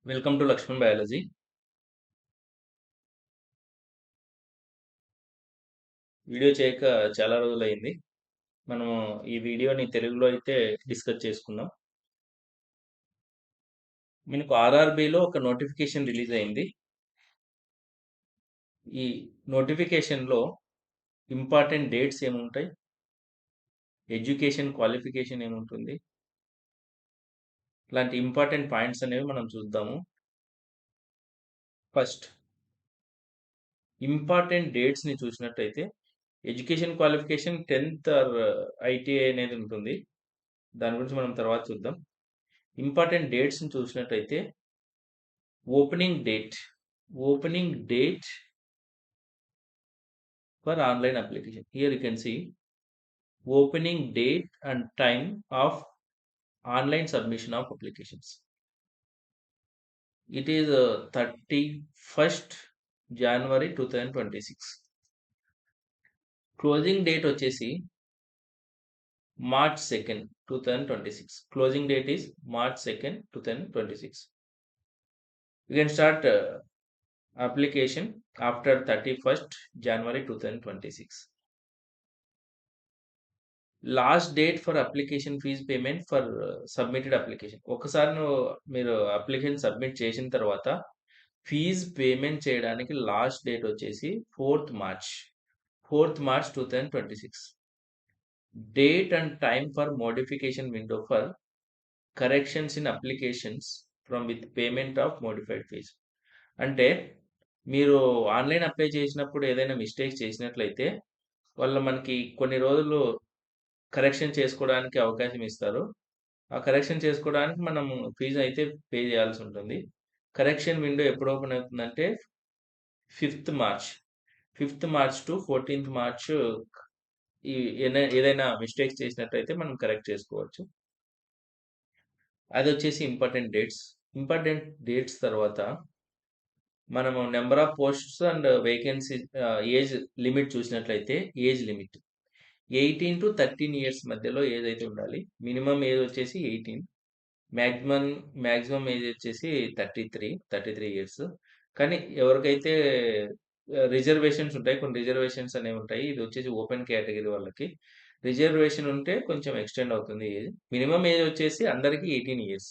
Welcome to Lakshman biology. Video చేయక చాలా రోజులైంది. మనము ఈ వీడియోని తెలుగులో అయితే డిస్కస్ చేసుకుందాం. మనకు ఆర్ఆర్బిలో ఒక నోటిఫికేషన్ రిలీజ్ అయింది. ఈ నోటిఫికేషన్లో ఇంపార్టెంట్ డేట్స్ ఏముంటాయి, ఎడ్యుకేషన్ క్వాలిఫికేషన్ ఏముంటుంది, ఇలాంటి ఇంపార్టెంట్ పాయింట్స్ అనేవి మనం చూద్దాము. ఫస్ట్ ఇంపార్టెంట్ డేట్స్ని చూసినట్టయితే education qualification 10th or ITI అనేది ఉంటుంది. దాని గురించి మనం తర్వాత చూద్దాం. ఇంపార్టెంట్ డేట్స్ని చూసినట్టయితే opening date for online application. Here you can see opening date and time of online submission of applications. It is 31st January 2026. Closing date వచ్చేసి March 2nd 2026. Closing date is March 2nd 2026. You can start application after 31st January 2026. Last date for application fee payment for submitted application. ఒకసారి మీరు application submit చేసిన తర్వాత fee payment చేయడానికి last date వచ్చేసి 4th March 2026. Date and time for modification window for corrections in applications from with payment of modified fee. అంటే మీరు online apply చేసినప్పుడు ఏదైనా మిస్టేక్స్ చేసినట్లయితే వాళ్ళు మనకి కొన్ని రోజులు కరెక్షన్ చేసుకోవడానికి అవకాశం ఇస్తారు. ఆ కరెక్షన్ చేసుకోవడానికి మనం ఫీజు అయితే పే చేయాల్సి ఉంటుంది. కరెక్షన్ విండో ఎప్పుడు ఓపెన్ అవుతుందంటే 5th March to 14th March ఈ ఏదైనా మిస్టేక్స్ చేసినట్టయితే మనం కరెక్ట్ చేసుకోవచ్చు. అది వచ్చేసి ఇంపార్టెంట్ డేట్స్ తర్వాత మనము number of posts and vacancy age limit చూసినట్లయితే ఏజ్ లిమిట్ 18 to 13 ఇయర్స్ మధ్యలో ఏజ్ అయితే ఉండాలి. మినిమం ఏజ్ వచ్చేసి 18, మ్యాక్సిమం ఏజ్ వచ్చేసి 33 ఇయర్స్. కానీ ఎవరికైతే రిజర్వేషన్స్ ఉంటాయి, కొన్ని రిజర్వేషన్స్ అనేవి ఉంటాయి. ఇది వచ్చేసి ఓపెన్ కేటగిరీ వాళ్ళకి రిజర్వేషన్ ఉంటే కొంచెం ఎక్స్టెండ్ అవుతుంది ఏజ్. మినిమం ఏజ్ వచ్చేసి అందరికీ 18 ఇయర్స్.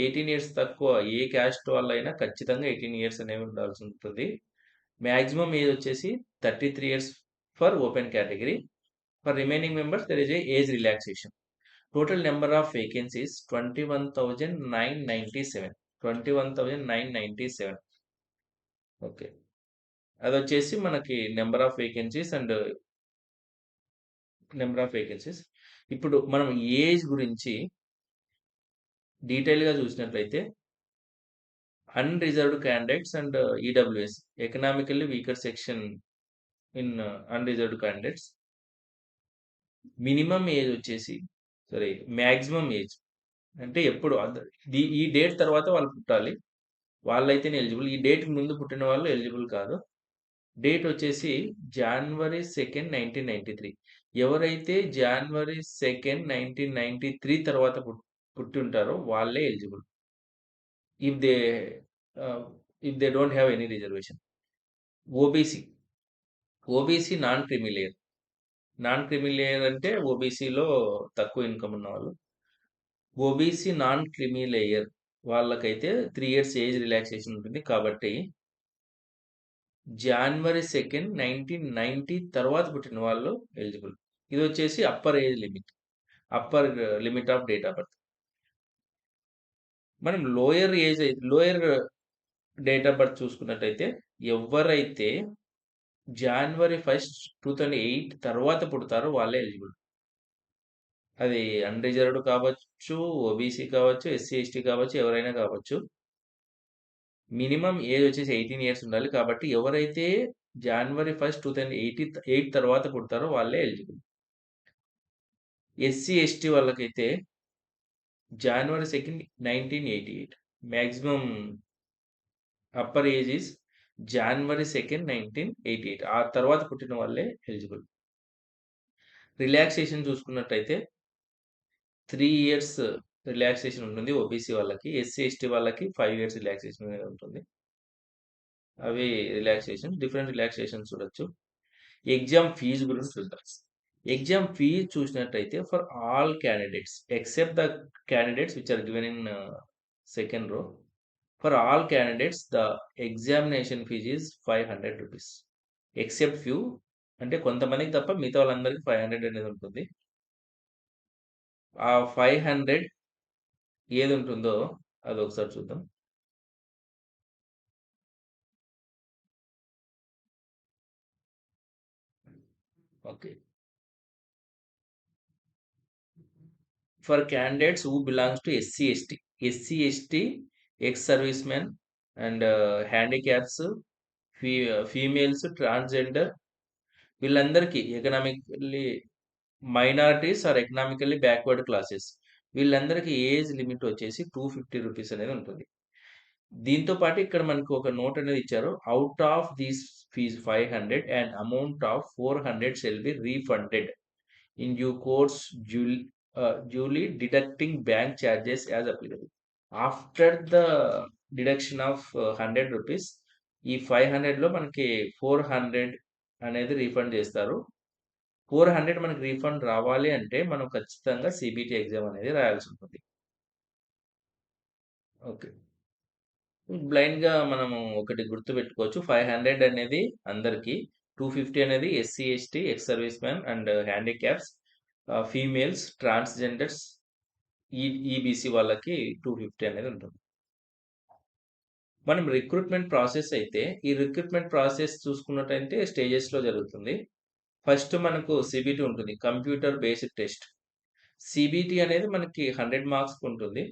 18 ఇయర్స్ తక్కువ ఏ క్యాస్ట్ వాళ్ళైనా ఖచ్చితంగా 18 ఇయర్స్ అనేవి ఉండాల్సి ఉంటుంది. మ్యాక్సిమం ఏజ్ వచ్చేసి 33 years for open category. For remaining members, there is a age relaxation. Total number of vacancies 21,997. 21,997. Okay, అది వచ్చేసి మనకి నెంబర్ ఆఫ్ వేకెన్సీస్. ఇప్పుడు మనం ఏజ్ గురించి డీటెయిల్గా చూసినట్లయితే unreserved candidates and EWS economically weaker section in unreserved candidates minimum age వచ్చేసి maximum age అంటే ఎప్పుడు ఈ డేట్ తర్వాత వాళ్ళు పుట్టాలి, వాళ్ళైతేనే ఎలిజిబుల్. ఈ డేట్ ముందు పుట్టిన వాళ్ళు ఎలిజిబుల్ కాదు. డేట్ వచ్చేసి January 2nd 1993. ఎవరైతే January 2nd 1993 తర్వాత పుట్టి ఉంటారో వాళ్ళే eligible if they don't have any reservation. OBC non క్రిమి లేయర్ అంటే ఓబీసీలో తక్కువ ఇన్కమ్ ఉన్న వాళ్ళు. ఓబీసీ నాన్ క్రిమి లేయర్ వాళ్ళకైతే 3 ఇయర్స్ ఏజ్ రిలాక్సేషన్ ఉంటుంది. కాబట్టి January 2nd 1990 తర్వాత పుట్టిన వాళ్ళు ఎలిజిబుల్. ఇది వచ్చేసి upper limit of date of birth. మనం లోయర్ డేట్ ఆఫ్ బర్త్ చూసుకున్నట్టయితే ఎవరైతే January 1st 2008 తర్వాత పుడతారో వాళ్ళే ఎలిజిబుల్. అది అన్రిజర్వ్డ్ కావచ్చు, ఓబీసీ కావచ్చు, ఎస్సీ ఎస్టీ కావచ్చు, ఎవరైనా కావచ్చు. మినిమం ఏజ్ వచ్చేసి 18 ఇయర్స్ ఉండాలి. కాబట్టి ఎవరైతే January 1st 2008 తర్వాత పుడతారో వాళ్ళే ఎలిజిబుల్. ఎస్సీ ఎస్టీ వాళ్ళకైతే January 2nd 1988. Maximum upper age is January 2nd 1988. ఆ తర్వాత పుట్టిన వాళ్ళే ఎలిజిబుల్. రిలాక్సేషన్ చూసుకున్నట్టయితే 3 ఇయర్స్ రిలాక్సేషన్ ఉంటుంది ఓబీసీ వాళ్ళకి. ఎస్సీ, ఎస్టీ వాళ్ళకి 5 ఇయర్స్ రిలాక్సేషన్ అనేది ఉంటుంది. అవి డిఫరెంట్ రిలాక్సేషన్స్ చూడొచ్చు. ఎగ్జామ్ ఫీజు గురించి చూద్దాం. ఎగ్జామ్ ఫీజ్ చూసినట్టయితే for all candidates except the candidates which are given in second row. For all candidates the examination fee is 500 rupees. Except few, అంటే కొంతమందికి తప్ప మిగతా వాళ్ళందరికీ 500 అనేది ఉంటుంది. ఆ 500 ఏది ఉంటుందో అది ఒకసారి చూద్దాం. Okay. For candidates who belongs to SC ST, SC ST, ex service men and handicaps, females, transgender, వీళ్ళందరికీ economically minorities or economically backward classes, వీళ్ళందరికీ ఏజ్ లిమిట్ వచ్చేసి 250 రూపీస్ అనేది ఉంటుంది. దీంతో పాటు ఇక్కడ మనకు ఒక నోట్ అనేది ఇచ్చారు. Out of these fee 500 and amount of 400 shall be refunded in due course, duly deducting bank charges as applicable. After the deduction of 100 rupees, ఈ 500 లో మనకి 400 అనేది రీఫండ్ చేస్తారు. 400 మనకి రీఫండ్ రావాలి అంటే మనం ఖచ్చితంగా సిబిటి ఎగ్జామ్ అనేది రాయాల్సి ఉంటుంది. ఓకే. బ్లైండ్‌గా మనము ఒకటి గుర్తుపెట్టుకోవచ్చు. 500 అనేది అందరికి, 250 అనేది SC, ST, ex service man and handicaps, females, transgenders, EBC వాళ్ళకి 250 అనేది ఉంటుంది. మనం రిక్రూట్మెంట్ ప్రాసెస్ అయితే, ఈ రిక్రూట్మెంట్ ప్రాసెస్ చూసుకున్నట్టయితే స్టేజెస్‌లో జరుగుతుంది. ఫస్ట్ మనకు సిబిటి ఉంటుంది. Computer based test. సిబిటి అనేది మనకి 100 మార్క్స్‌కి ఉంటుంది.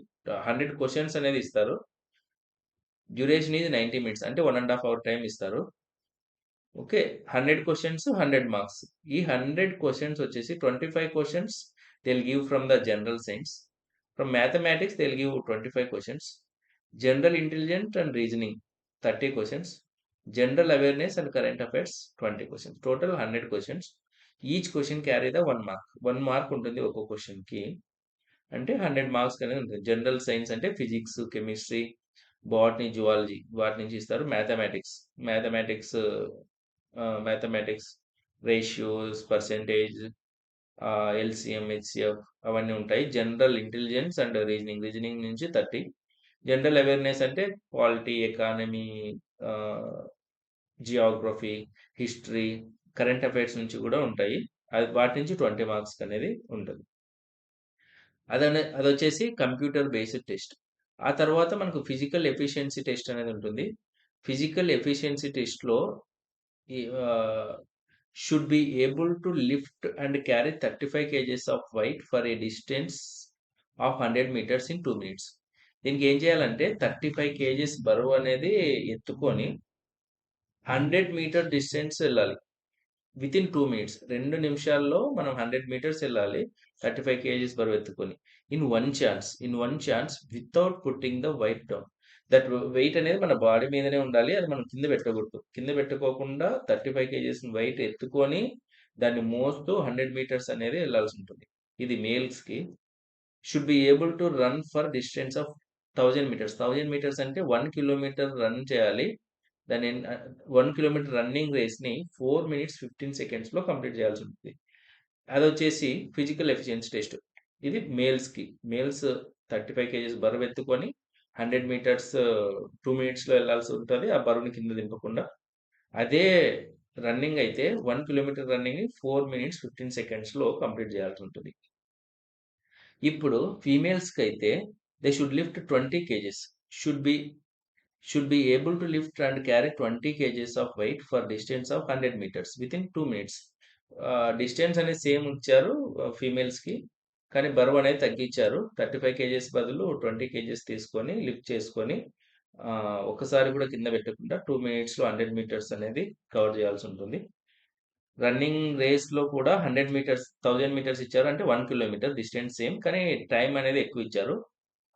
100 క్వెషన్స్ అనేది ఇస్తారు. డ్యూరేషన్ ఈజ్ 90 మినిట్స్, అంటే 1 ½ అవర్ టైం ఇస్తారు. ఓకే. 100 questions, 100 marks. ఈ 100 క్వెషన్స్ వచ్చేసి 25 questions they will give from the general science. From mathematics they will give 25 questions. General intelligence and reasoning 30 questions. General awareness and current affairs 20 questions. Total 100 questions. Each question carry the 1 mark. 1 mark ఉంటుంది ఒక్కో క్వెషన్‌కి. అంటే 100 marks అనేది ఉంటుంది. General science అంటే physics, chemistry, botany, zoology వాటి నుంచి ఇస్తారు. Mathematics mathematics, ratios, percentage, LCM, HCF అవన్నీ ఉంటాయి. జనరల్ ఇంటెలిజెన్స్ అండ్ రీజనింగ్ నుంచి 30. జనరల్ అవేర్‌నెస్ అంటే polity, economy, geography, history, current affairs నుంచి కూడా ఉంటాయి. వాటి నుంచి 20 మార్క్స్ అనేది ఉంటుంది. అదొచ్చేసి కంప్యూటర్ బేస్డ్ టెస్ట్. ఆ తర్వాత మనకు ఫిజికల్ ఎఫిషియన్సీ టెస్ట్ అనేది ఉంటుంది. ఫిజికల్ ఎఫిషియన్సీ టెస్ట్‌లో ఈ should be able to lift and carry 35 kgs of weight for a distance of 100 meters in 2 minutes. దీనికి ఏం చేయాలంటే 35 కేజెస్ బరువు అనేది ఎత్తుకొని 100 మీటర్ డిస్టెన్స్ వెళ్ళాలి. Within 2 minutes. 2 నిమిషాల్లో మనం 100 మీటర్స్ వెళ్ళాలి. 35 కేజీస్ బరువు ఎత్తుకొని. In one chance without putting the weight down. That weight అనేది మన బాడీ మీదనే ఉండాలి. అది మనం కింద పెట్టకూడదు. కింద పెట్టుకోకుండా 35 కేజీస్ వెయిట్ ఎత్తుకొని దాన్ని మోస్తూ 100 మీటర్స్ అనేది వెళ్ళాల్సి ఉంటుంది. ఇది మేల్స్‌కి. Should be able to run for distance of 1000 metres. 1000 metres అంటే 1 కిలోమీటర్ రన్ చేయాలి. దాన్ని 1 కిలోమీటర్ రన్నింగ్ రేస్‌ని 4 మినిట్స్ 15 సెకండ్స్‌లో కంప్లీట్ చేయాల్సి ఉంటుంది. అదొచ్చేసి ఫిజికల్ ఎఫిషియన్సీ టెస్ట్. ఇది మేల్స్‌కి. మేల్స్ 35 కేజీస్ బరువెత్తుకొని 100 మీటర్స్ 2 మినిట్స్‌లో వెళ్ళాల్సి ఉంటది. ఆ బరువుని కింద దింపకుండా. అదే రన్నింగ్ అయితే 1 కిలోమీటర్ రన్నింగ్‌ని 4 మినిట్స్ 15 సెకండ్స్‌లో కంప్లీట్ చేయాల్సి ఉంటుంది. ఇప్పుడు ఫీమేల్స్‌కైతే they should lift 20 kgs. Should be should be able to lift and carry 20 kgs of weight for distance of 100 meters within 2 minutes. Distance అనేది సేమ్ ఇచ్చారు ఫీమేల్స్‌కి. కానీ బరువు అనేది తగ్గించారు. 35 కేజీస్ బదులు 20 కేజీస్ తీసుకొని లిఫ్ట్ చేసుకొని ఒక్కసారి కూడా కింద పెట్టకుండా 2 మినిట్స్‌లో 100 మీటర్స్ అనేది కవర్ చేయాల్సి ఉంటుంది. రన్నింగ్ రేస్‌లో కూడా 100 మీటర్స్, 1000 మీటర్స్ ఇచ్చారు. అంటే 1 కిలోమీటర్ డిస్టెన్స్ సేమ్. కానీ టైం అనేది ఎక్కువ ఇచ్చారు.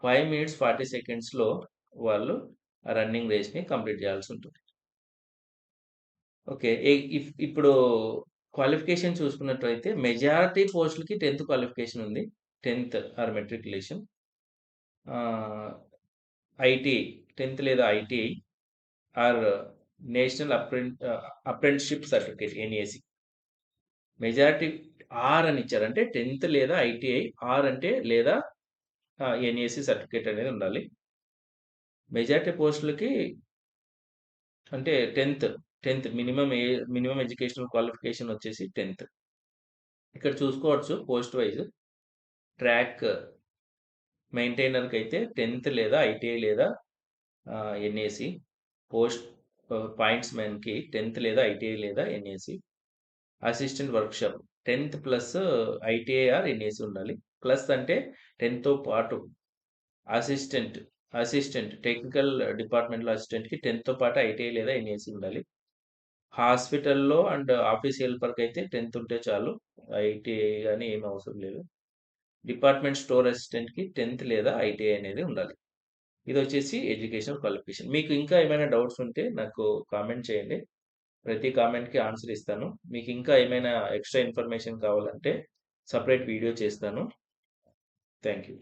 5 మినిట్స్ 40 సెకండ్స్‌లో వాళ్ళు ఆ రన్నింగ్ రేస్‌ని కంప్లీట్ చేయాల్సి ఉంటుంది. ఓకే. ఇప్పుడు క్వాలిఫికేషన్ చూసుకున్నట్లయితే మెజారిటీ పోస్టులకి 10థ్ క్వాలిఫికేషన్ ఉంది. 10థ్ ఆర్ మెట్రిక్యులేషన్. ఐటీఐ 10th లేదా ITI or national apprenticeship certificate NAC. Majority are అని ఇచ్చారు. అంటే 10th లేదా ఐటీఐ, ఆర్ అంటే లేదా ఎన్ఏసి సర్టిఫికేట్ అనేది ఉండాలి. మెజారిటీ పోస్టులకి అంటే 10th మినిమమ్ ఎడ్యుకేషనల్ క్వాలిఫికేషన్ వచ్చేసి 10th. ఇక్కడ చూసుకోవచ్చు పోస్ట్ వైజ్. ట్రాక్ మెయింటైనర్‌కి అయితే 10th లేదా ఐటీఐ లేదా ఎన్ఏసి. పోస్ట్ పాయింట్స్ మెన్‌కి 10th లేదా ఐటీఐ లేదా NAC. Assistant workshop 10th plus ITI are NAC ఉండాలి. ప్లస్ అంటే 10థ్‌తో పాటు అసిస్టెంట్ టెక్నికల్ డిపార్ట్మెంట్‌లో అసిస్టెంట్‌కి 10థ్‌తో పాటు ఐటీఐ లేదా ఎన్ఏసి ఉండాలి. హాస్పిటల్‌లో అండ్ ఆఫీస్ హెల్పర్‌కి అయితే 10th ఉంటే చాలు. ఐటీఐ గాని ఏమి అవసరం లేదు. డిపార్ట్మెంట్ స్టోర్ అసిస్టెంట్‌కి 10th లేదా ఐటీఐ అనేది ఉండాలి. ఇదొచ్చేసి ఎడ్యుకేషనల్ క్వాలిఫికేషన్. మీకు ఇంకా ఏమైనా డౌట్స్ ఉంటే నాకు కామెంట్ చేయండి. ప్రతి కామెంట్‌కి ఆన్సర్ ఇస్తాను. మీకు ఇంకా ఏమైనా ఎక్స్‌ట్రా ఇన్ఫర్మేషన్ కావాలంటే సెపరేట్ వీడియో చేస్తాను. Thank you.